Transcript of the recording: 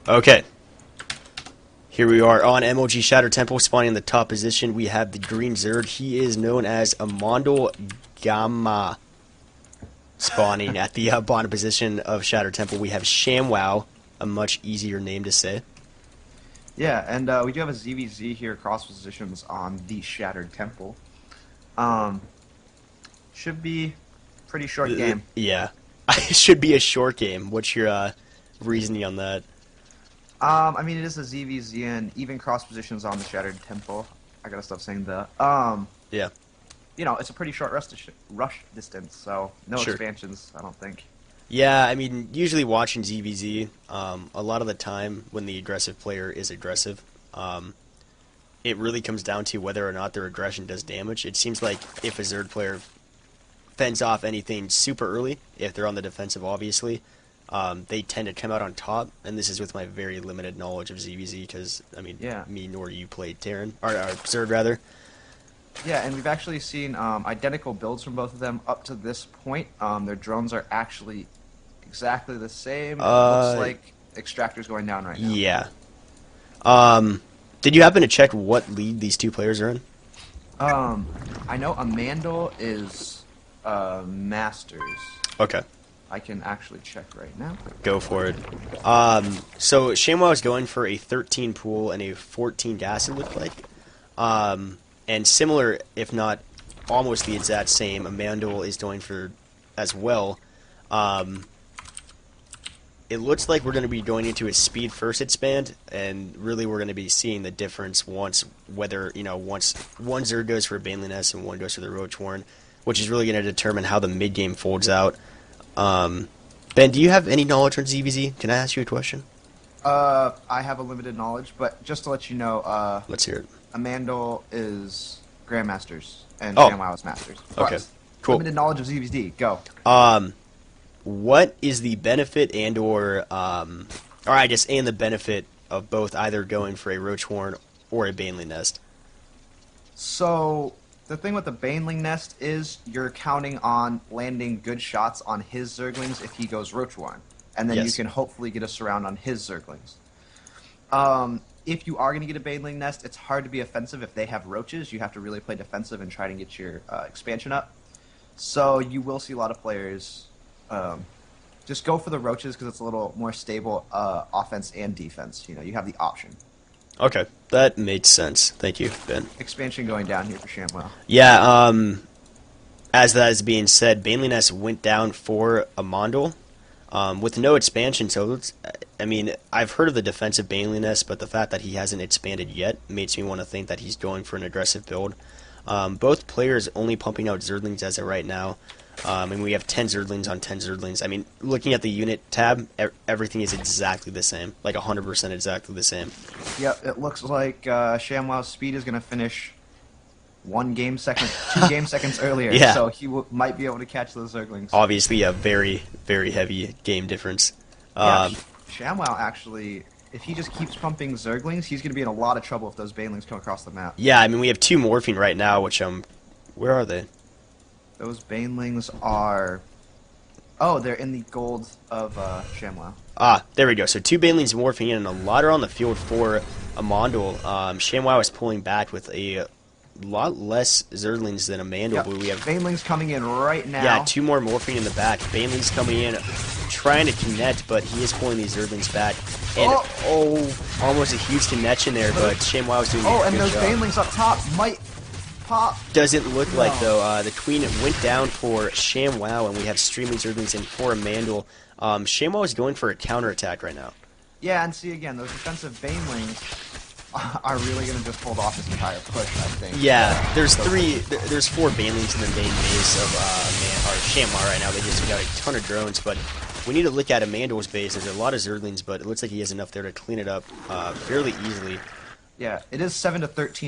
Okay. Here we are on MLG Shattered Temple, spawning in the top position. We have the green Zerg. He is known as Amando Gamma, spawning at the bottom position of Shattered Temple. We have ShamWOW, a much easier name to say. Yeah, and we do have a ZVZ here, cross positions on the Shattered Temple. Should be pretty short game. Yeah. It should be a short game. What's your reasoning on that? I mean, it is a ZVZ and even cross positions on the Shattered Temple. I gotta stop saying the. Yeah. You know, it's a pretty short rush distance, so no expansions, I don't think. Yeah, I mean, usually watching ZVZ, a lot of the time when the aggressive player is aggressive, it really comes down to whether or not their aggression does damage. It seems like if a Zerg player fends off anything super early, if they're on the defensive, obviously, they tend to come out on top, and this is with my very limited knowledge of ZVZ, because, I mean, me nor you played Terran, or Zerg, rather. Yeah, and we've actually seen identical builds from both of them up to this point. Their drones are actually exactly the same. It looks like Extractor's going down right now. Yeah. Did you happen to check what league these two players are in? I know Amando is Masters. Okay. I can actually check right now. Go for it. So ShamWOW is going for a 13 pool and a 14 gas, it looked like. And similar, if not almost the exact same, Amando is going for as well. It looks like we're going to be going into a speed first expand, and really we're going to be seeing the difference once one Zerg goes for a Baneling S and one goes for the Roach Warren, which is really going to determine how the mid game folds out. Ben, do you have any knowledge on ZVZ? Can I ask you a question? I have a limited knowledge, but just to let you know, let's hear it. Amando is Grandmasters and ShamWOW is Masters. Okay, cool. Limited knowledge of ZVZ. Go. What is the benefit and the benefit of both either going for a Roach Horn or a Baneling Nest? So the thing with the Baneling Nest is you're counting on landing good shots on his Zerglings if he goes Roach Horn, and then you can hopefully get a surround on his Zerglings. If you are going to get a Baneling Nest, it's hard to be offensive if they have roaches. You have to really play defensive and try to get your expansion up. So you will see a lot of players just go for the roaches because it's a little more stable offense and defense. You know, you have the option. Okay, that makes sense. Thank you, Ben. Expansion going down here for ShamWOW. Yeah, as that is being said, Baneling Nest went down for Amando with no expansion, so I mean, I've heard of the defensive Baneling Nest, but the fact that he hasn't expanded yet makes me want to think that he's going for an aggressive build. Both players only pumping out Zerglings as of right now. And we have 10 Zerglings on 10 Zerglings. I mean, looking at the unit tab, everything is exactly the same. Like 100% exactly the same. Yep, it looks like ShamWOW's speed is going to finish 2 game seconds earlier. Yeah. So he might be able to catch those Zerglings. Obviously, a very, very heavy game difference. Yeah, ShamWOW actually, if he just keeps pumping Zerglings, he's going to be in a lot of trouble if those Banelings come across the map. Yeah, I mean, we have 2 morphing right now, which, where are they? Those Banelings are... Oh, they're in the gold of ShamWOW. Ah, there we go. So 2 Banelings morphing in, and a lot are on the field for Amando. ShamWOW is pulling back with a lot less Zerglings than Amando, but we have... Banelings coming in right now. Yeah, 2 more morphing in the back. Banelings coming in, trying to connect, but he is pulling these Zerglings back. And, almost a huge connection there, but ShamWOW is doing a good job. Oh, and those Banelings up top might... pop. Doesn't look like, though. The Queen went down for ShamWOW, and we have streaming Zerglings in for Amando. ShamWOW is going for a counterattack right now. Yeah, and see, again, those defensive Banelings are really going to just hold off this entire push, I think. Yeah, there's 4 Banelings in the main base of ShamWOW right now. They just got a ton of drones, but we need to look at Amando's base. There's a lot of Zerglings, but it looks like he has enough there to clean it up fairly easily. Yeah, it is 7-13